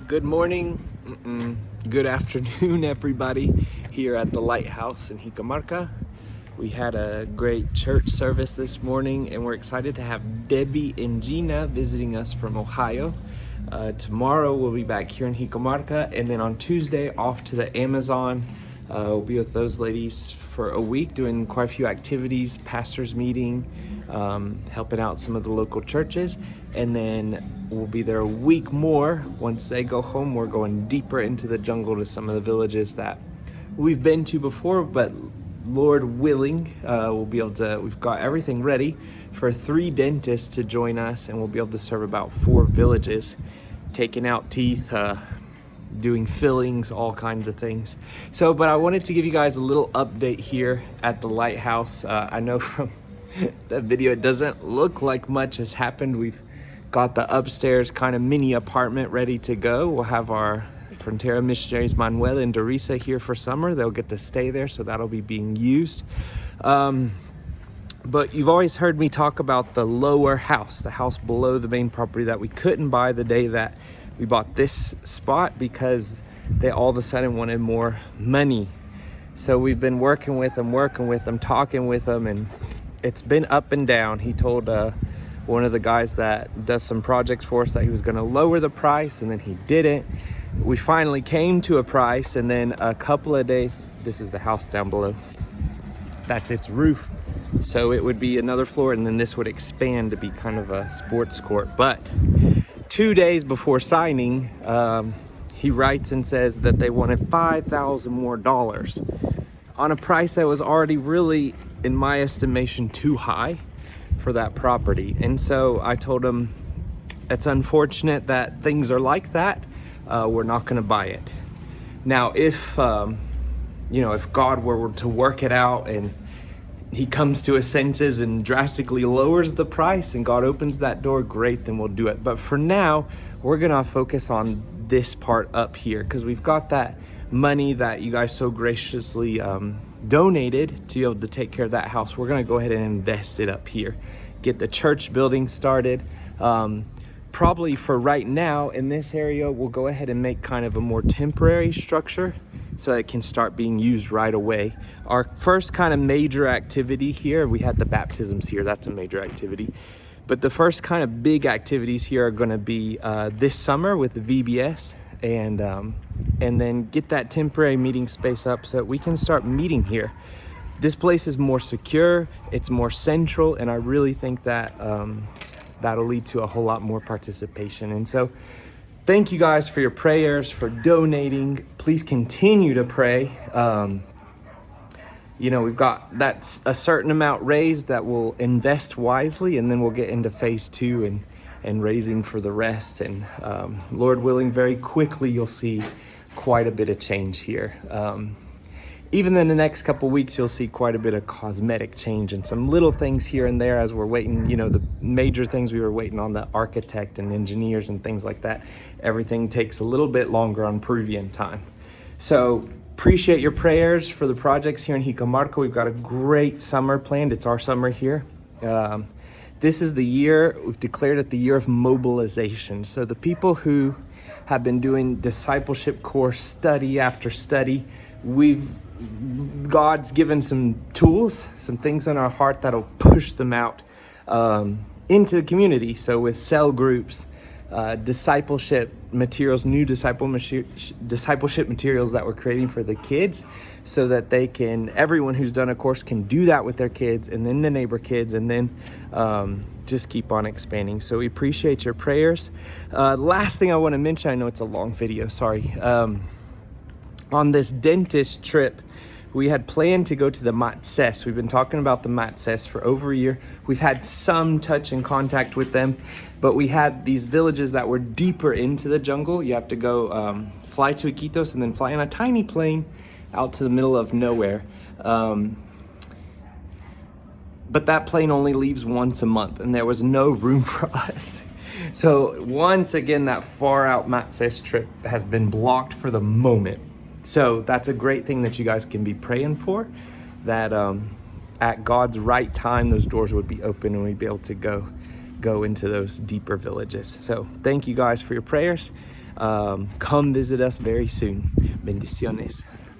Good morning, good afternoon, everybody here at the Lighthouse in Jicamarca. We had a great church service this morning, and we're excited to have Debbie and Gina visiting us from Ohio. Tomorrow we'll be back here in Jicamarca, and then on Tuesday off to the Amazon. We'll be with those ladies for a week doing quite a few activities, pastors meeting, helping out some of the local churches, and then we'll be there a week more. Once they go home, we're going deeper into the jungle to some of the villages that we've been to before, but Lord willing, we'll be able to, we've got everything ready for 3 dentists to join us, and we'll be able to serve about 4 villages, taking out teeth, doing fillings, all kinds of things. But I wanted to give you guys a little update here at the Lighthouse. I know from that video it doesn't look like much has happened. We've got the upstairs kind of mini apartment ready to go. We'll have our Frontera missionaries Manuel and Dorisa here for summer. They'll get to stay there, so that'll be being used. But you've always heard me talk about the lower house, the house below the main property that we couldn't buy the day that we bought this spot because they all of a sudden wanted more money. So we've been working with them, talking with them, and it's been up and down. He told one of the guys that does some projects for us that he was going to lower the price, and then he didn't. We finally came to a price, and then a couple of days, this is the house down below. That's its roof. So it would be another floor, and then this would expand to be kind of a sports court. But 2 days before signing, he writes and says that they wanted $5,000 more on a price that was already really, in my estimation, too high for that property. And so I told him, it's unfortunate that things are like that. We're not going to buy it. Now, if God were to work it out and he comes to his senses and drastically lowers the price and God opens that door, great, then we'll do it. But for now, we're going to focus on this part up here because we've got that money that you guys so graciously donated to be able to take care of that house. We're going to go ahead and invest it up here, get the church building started. Probably for right now in this area, we'll go ahead and make kind of a more temporary structure so it can start being used right away. Our first kind of major activity here, we had the baptisms here, that's a major activity. But the first kind of big activities here are gonna be this summer with the VBS, and then get that temporary meeting space up so that we can start meeting here. This place is more secure, it's more central, and I really think that that'll lead to a whole lot more participation. And so thank you guys for your prayers, for donating. Please continue to pray. We've got a certain amount raised that we'll invest wisely, and then we'll get into phase 2 and raising for the rest. And Lord willing, very quickly you'll see quite a bit of change here. Even in the next couple weeks, you'll see quite a bit of cosmetic change and some little things here and there as we're waiting, the major things we were waiting on, the architect and engineers and things like that. Everything takes a little bit longer on Peruvian time. So appreciate your prayers for the projects here in Jicamarca. We've got a great summer planned. It's our summer here. This is the year, we've declared it the year of mobilization. So the people who have been doing discipleship course study after study, God's given some tools, some things in our heart that'll push them out into the community. So with cell groups, discipleship materials, new discipleship materials that we're creating for the kids so that everyone who's done a course can do that with their kids, and then the neighbor kids, and then just keep on expanding. So we appreciate your prayers. Last thing I want to mention, I know it's a long video, sorry. On this dentist trip, we had planned to go to the Matses. We've been talking about the Matses for over a year. We've had some touch and contact with them, but we had these villages that were deeper into the jungle. You have to go fly to Iquitos and then fly on a tiny plane out to the middle of nowhere. But that plane only leaves once a month, and there was no room for us. So once again, that far out Matses trip has been blocked for the moment. So that's a great thing that you guys can be praying for, that at God's right time, those doors would be open and we'd be able to go into those deeper villages. So thank you guys for your prayers. Come visit us very soon. Bendiciones.